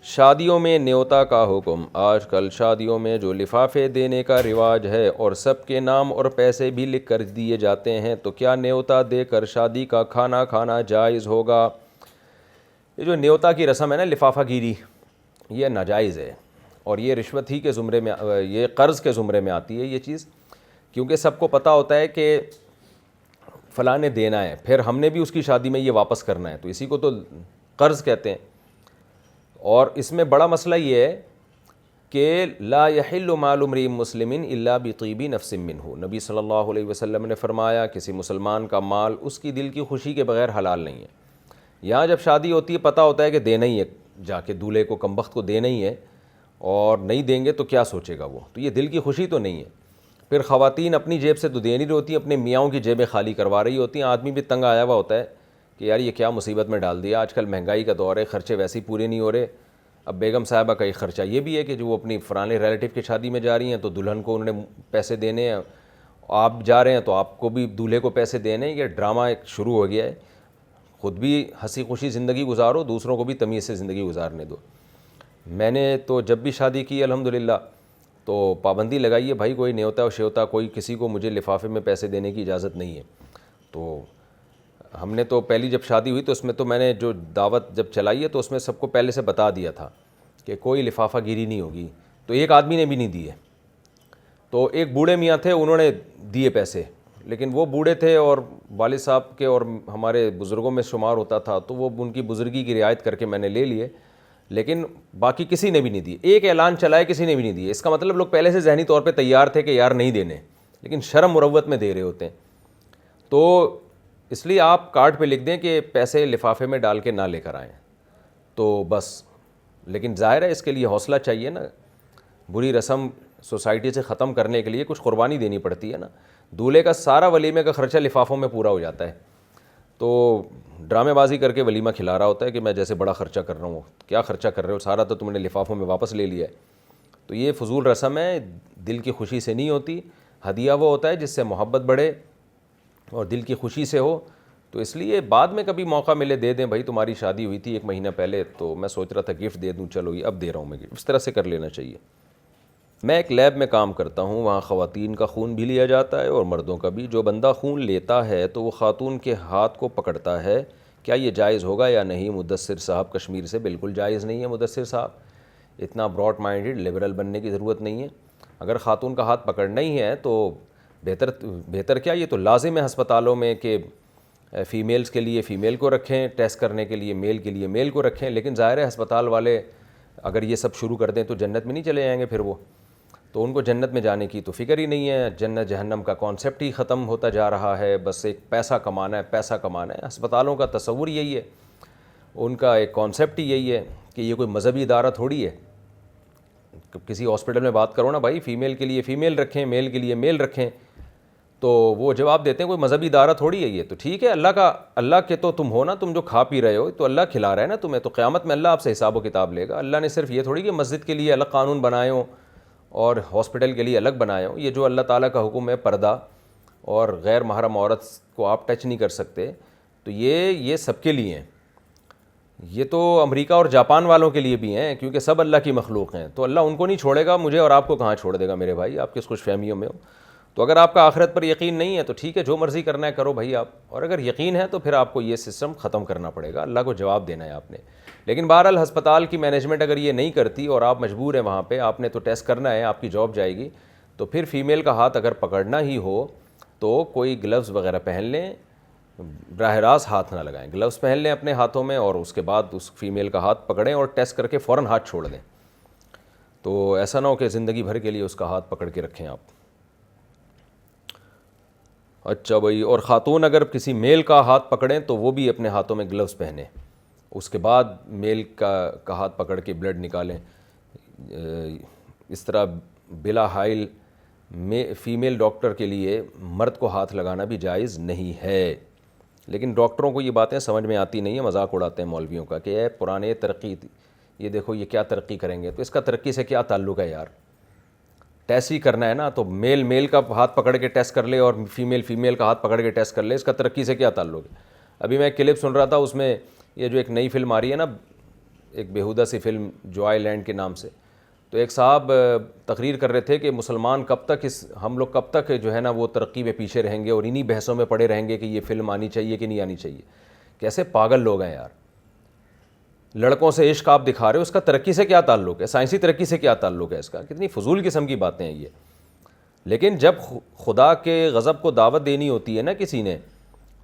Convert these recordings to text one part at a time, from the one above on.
شادیوں میں نیوتا کا حکم۔ آج کل شادیوں میں جو لفافے دینے کا رواج ہے اور سب کے نام اور پیسے بھی لکھ کر دیے جاتے ہیں، تو کیا نیوتا دے کر شادی کا کھانا کھانا جائز ہوگا؟ یہ جو نیوتا کی رسم ہے نا، لفافہ گیری، یہ ناجائز ہے، اور یہ رشوت ہی کے زمرے میں، یہ قرض کے زمرے میں آتی ہے یہ چیز، کیونکہ سب کو پتہ ہوتا ہے کہ فلاں نے دینا ہے، پھر ہم نے بھی اس کی شادی میں یہ واپس کرنا ہے، تو اسی کو تو قرض کہتے ہیں۔ اور اس میں بڑا مسئلہ یہ ہے کہ لا یحل مال امرئ مسلم الا بطیب نفس منہ، نبی صلی اللہ علیہ وسلم نے فرمایا کسی مسلمان کا مال اس کی دل کی خوشی کے بغیر حلال نہیں ہے۔ یہاں جب شادی ہوتی ہے پتہ ہوتا ہے کہ دینا ہی ہے، جا کے دولہے کو کمبخت کو دینا ہی ہے، اور نہیں دیں گے تو کیا سوچے گا وہ، تو یہ دل کی خوشی تو نہیں ہے۔ پھر خواتین اپنی جیب سے تو دے نہیں ہوتی، اپنے میاؤں کی جیبیں خالی کروا رہی ہوتی ہیں، آدمی بھی تنگ آیا ہوا ہوتا ہے کہ یار یہ کیا مصیبت میں ڈال دیا، آج کل مہنگائی کا دور ہے، خرچے ویسے ہی پورے نہیں ہو رہے۔ اب بیگم صاحبہ کا ایک خرچہ یہ بھی ہے کہ جو وہ اپنی فلانے ریلیٹیو کی شادی میں جا رہی ہیں تو دلہن کو انہوں نے پیسے دینے ہیں، آپ جا رہے ہیں تو آپ کو بھی دولہے کو پیسے دینے ہیں۔ یہ ڈرامہ ایک شروع ہو گیا ہے، خود بھی ہنسی خوشی زندگی گزارو، دوسروں کو بھی تمیز سے زندگی گزارنے دو۔ میں نے تو جب بھی شادی کی الحمدللہ تو پابندی لگائی ہے، بھائی کوئی نیوتا و شیوتا کوئی کسی کو مجھے لفافے میں پیسے دینے کی اجازت نہیں ہے۔ تو ہم نے تو پہلی جب شادی ہوئی تو اس میں تو میں نے جو دعوت جب چلائی ہے تو اس میں سب کو پہلے سے بتا دیا تھا کہ کوئی لفافہ گیری نہیں ہوگی، تو ایک آدمی نے بھی نہیں دیے۔ تو ایک بوڑھے میاں تھے، انہوں نے دیے پیسے، لیکن وہ بوڑھے تھے اور والد صاحب کے اور ہمارے بزرگوں میں شمار ہوتا تھا، تو وہ ان کی بزرگی کی رعایت کر کے میں نے لے لیے، لیکن باقی کسی نے بھی نہیں دیے۔ ایک اعلان چلا ہے، کسی نے بھی نہیں دیے۔ اس کا مطلب لوگ پہلے سے ذہنی طور پہ تیار تھے کہ یار نہیں دینے، لیکن شرم مروت میں دے رہے ہوتے ہیں۔ تو اس لیے آپ کارڈ پہ لکھ دیں کہ پیسے لفافے میں ڈال کے نہ لے کر آئیں تو بس، لیکن ظاہر ہے اس کے لیے حوصلہ چاہیے نا، بری رسم سوسائٹی سے ختم کرنے کے لیے کچھ قربانی دینی پڑتی ہے نا۔ دولہے کا سارا ولیمے کا خرچہ لفافوں میں پورا ہو جاتا ہے، تو ڈرامے بازی کر کے ولیمہ کھلا رہا ہوتا ہے کہ میں جیسے بڑا خرچہ کر رہا ہوں۔ کیا خرچہ کر رہے ہو؟ سارا تو تم نے لفافوں میں واپس لے لیا ہے۔ تو یہ فضول رسم ہے، دل کی خوشی سے نہیں ہوتی۔ ہدیہ وہ ہوتا ہے جس سے محبت بڑھے اور دل کی خوشی سے ہو، تو اس لیے بعد میں کبھی موقع ملے دے دیں۔ بھائی تمہاری شادی ہوئی تھی 1 مہینہ پہلے تو میں سوچ رہا تھا گفٹ دے دوں، چلو یہ اب دے رہا ہوں میں گفٹ، اس طرح سے کر لینا چاہیے۔ میں ایک لیب میں کام کرتا ہوں، وہاں خواتین کا خون بھی لیا جاتا ہے اور مردوں کا بھی۔ جو بندہ خون لیتا ہے تو وہ خاتون کے ہاتھ کو پکڑتا ہے، کیا یہ جائز ہوگا یا نہیں؟ مدثر صاحب کشمیر سے۔ بالکل جائز نہیں ہے مدثر صاحب، اتنا براڈ مائنڈڈ لبرل بننے کی ضرورت نہیں ہے۔ اگر خاتون کا ہاتھ پکڑنا ہی ہے تو بہتر کیا، یہ تو لازم ہے ہسپتالوں میں کہ فیمیلز کے لیے فیمیل کو رکھیں ٹیسٹ کرنے کے لیے، میل کے لیے میل کو رکھیں، لیکن ظاہر ہے ہسپتال والے اگر یہ سب شروع کر دیں تو جنت میں نہیں چلے جائیں گے پھر وہ، تو ان کو جنت میں جانے کی تو فکر ہی نہیں ہے، جنت جہنم کا کانسیپٹ ہی ختم ہوتا جا رہا ہے، بس ایک پیسہ کمانا ہے، پیسہ کمانا ہے۔ ہسپتالوں کا تصور یہی ہے، ان کا ایک کانسیپٹ ہی یہی ہے کہ یہ کوئی مذہبی ادارہ تھوڑی ہے۔ کسی ہاسپٹل میں بات کرو نا، بھائی فیمیل کے لیے فیمیل رکھیں، میل کے لیے میل رکھیں، تو وہ جواب دیتے ہیں کوئی مذہبی ادارہ تھوڑی ہے یہ۔ تو ٹھیک ہے، اللہ کے تو تم ہو نا، تم جو کھا پی رہے ہو تو اللہ کھلا رہا ہے نا تمہیں، تو قیامت میں اللہ آپ سے حساب و کتاب لے گا۔ اللہ نے صرف یہ تھوڑی کہ مسجد کے لیے الگ قانون بنائے ہوں اور ہاسپٹل کے لیے الگ بنائے ہوں۔ یہ جو اللہ تعالیٰ کا حکم ہے پردہ اور غیر محرم عورت کو آپ ٹچ نہیں کر سکتے، تو یہ سب کے لیے ہیں۔ یہ تو امریکہ اور جاپان والوں کے لیے بھی ہیں، کیونکہ سب اللہ کی مخلوق ہیں، تو اللہ ان کو نہیں چھوڑے گا، مجھے اور آپ کو کہاں چھوڑ دے گا میرے بھائی، آپ کس خوش فہمیوں میں ہو۔ تو اگر آپ کا آخرت پر یقین نہیں ہے تو ٹھیک ہے، جو مرضی کرنا ہے کرو بھائی آپ، اور اگر یقین ہے تو پھر آپ کو یہ سسٹم ختم کرنا پڑے گا، اللہ کو جواب دینا ہے آپ نے۔ لیکن بہرحال ہسپتال کی مینجمنٹ اگر یہ نہیں کرتی اور آپ مجبور ہیں وہاں پہ، آپ نے تو ٹیسٹ کرنا ہے، آپ کی جاب جائے گی، تو پھر فیمیل کا ہاتھ اگر پکڑنا ہی ہو تو کوئی گلوز وغیرہ پہن لیں، براہ راست ہاتھ نہ لگائیں، گلوز پہن لیں اپنے ہاتھوں میں، اور اس کے بعد اس فیمیل کا ہاتھ پکڑیں اور ٹیسٹ کر کے فوراً ہاتھ چھوڑ دیں، تو ایسا نہ ہو کہ زندگی بھر کے لیے اس کا ہاتھ پکڑ کے رکھیں آپ۔ اچھا بھائی، اور خاتون اگر کسی میل کا ہاتھ پکڑیں تو وہ بھی اپنے ہاتھوں میں گلوز پہنیں، اس کے بعد میل کا ہاتھ پکڑ کے بلڈ نکالیں۔ اس طرح بلا حائل فیمیل ڈاکٹر کے لیے مرد کو ہاتھ لگانا بھی جائز نہیں ہے، لیکن ڈاکٹروں کو یہ باتیں سمجھ میں آتی نہیں ہیں، مذاق اڑاتے ہیں مولویوں کا کہ اے پرانے ترقی، یہ دیکھو یہ کیا ترقی کریں گے، تو اس کا ترقی سے کیا تعلق ہے یار؟ ٹیسٹ ہی کرنا ہے نا، تو میل کا ہاتھ پکڑ کے ٹیسٹ کر لے اور فیمیل کا ہاتھ پکڑ کے ٹیسٹ کر لے، اس کا ترقی سے کیا تعلق ہے؟ ابھی میں ایک کلپ سن رہا تھا، اس میں یہ جو ایک نئی فلم آ رہی ہے نا ایک بیہودہ سی فلم جو آئی لینڈ کے نام سے. تو ایک صاحب تقریر کر رہے تھے کہ مسلمان کب تک ہم لوگ کب تک جو ہے نا وہ ترقی میں پیچھے رہیں گے اور انہی بحثوں میں پڑے رہیں گے کہ یہ فلم آنی چاہیے کہ نہیں آنی چاہیے. کیسے پاگل لوگ ہیں یار. لڑکوں سے عشق آپ دکھا رہے ہو, اس کا ترقی سے کیا تعلق ہے؟ سائنسی ترقی سے کیا تعلق ہے اس کا؟ کتنی فضول قسم کی باتیں ہیں یہ. لیکن جب خدا کے غضب کو دعوت دینی ہوتی ہے نا کسی نے,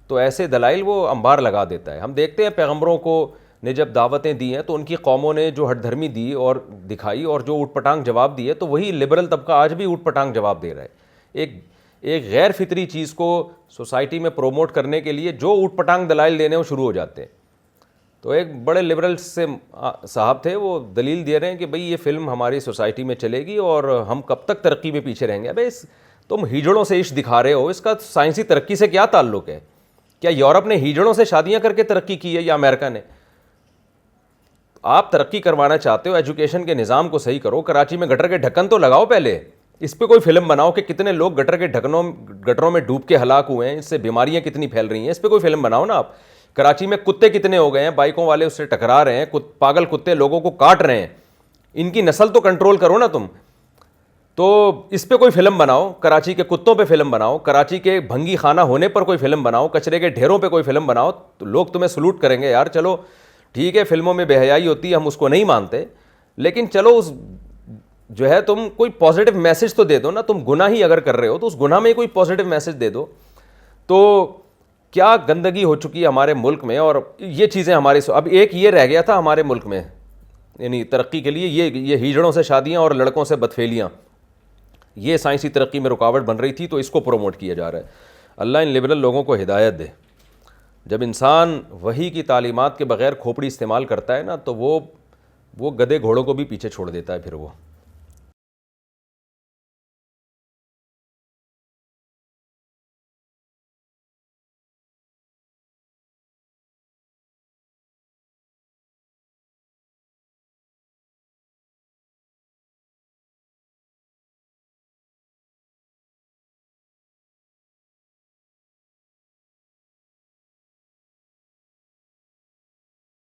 تو ایسے دلائل وہ انبار لگا دیتا ہے. ہم دیکھتے ہیں پیغمبروں کو نے جب دعوتیں دی ہیں تو ان کی قوموں نے جو ہٹ دھرمی دی اور دکھائی اور جو اوٹ پٹانگ جواب دیے, تو وہی لبرل طبقہ آج بھی اوٹ پٹانگ جواب دے رہا ہے. ایک غیر فطری چیز کو سوسائٹی میں پروموٹ کرنے کے لیے جو اوٹ پٹانگ دلائل دینے وہ شروع ہو جاتے ہیں. تو ایک بڑے لبرل سے صاحب تھے, وہ دلیل دے رہے ہیں کہ بھئی یہ فلم ہماری سوسائٹی میں چلے گی اور ہم کب تک ترقی میں پیچھے رہیں گے. ابے تم ہیجڑوں سے عشق دکھا رہے ہو, اس کا سائنسی ترقی سے کیا تعلق ہے؟ کیا یورپ نے ہیجڑوں سے شادیاں کر کے ترقی کی ہے یا امریکہ نے؟ آپ ترقی کروانا چاہتے ہو, ایجوکیشن کے نظام کو صحیح کرو. کراچی میں گٹر کے ڈھکن تو لگاؤ پہلے, اس پہ کوئی فلم بناؤ کہ کتنے لوگ گٹر کے گٹروں میں ڈوب کے ہلاک ہوئے ہیں, اس سے بیماریاں کتنی پھیل رہی ہیں, اس پہ کوئی فلم بناؤ نا آپ. کراچی میں کتے کتنے ہو گئے ہیں, بائکوں والے اس سے ٹکرا رہے ہیں, پاگل کتے لوگوں کو کاٹ رہے ہیں, ان کی نسل تو کنٹرول کرو نا تم. تو اس پہ کوئی فلم بناؤ, کراچی کے کتوں پہ فلم بناؤ, کراچی کے بھنگی خانہ ہونے پر کوئی فلم بناؤ, کچرے کے ڈھیروں پہ کوئی فلم بناؤ, تو لوگ تمہیں سلوٹ کریں گے. یار چلو ٹھیک ہے, فلموں میں بے حیائی ہوتی ہے, ہم اس کو نہیں مانتے, لیکن چلو اس جو ہے تم کوئی پازیٹیو میسج تو دے دو نا. تم گناہ ہی اگر کر رہے ہو تو اس گناہ میں کوئی پازیٹیو میسج دے دو. تو کیا گندگی ہو چکی ہے ہمارے ملک میں, اور یہ چیزیں ہمارے اب ایک یہ رہ گیا تھا ہمارے ملک میں یعنی ترقی کے لیے, یہ ہیجڑوں سے شادیاں اور لڑکوں سے بدفعلیاں, یہ سائنسی ترقی میں رکاوٹ بن رہی تھی, تو اس کو پروموٹ کیا جا رہا ہے. اللہ ان لبرل لوگوں کو ہدایت دے. جب انسان وحی کی تعلیمات کے بغیر کھوپڑی استعمال کرتا ہے نا, تو وہ گدھے گھوڑوں کو بھی پیچھے چھوڑ دیتا ہے پھر وہ.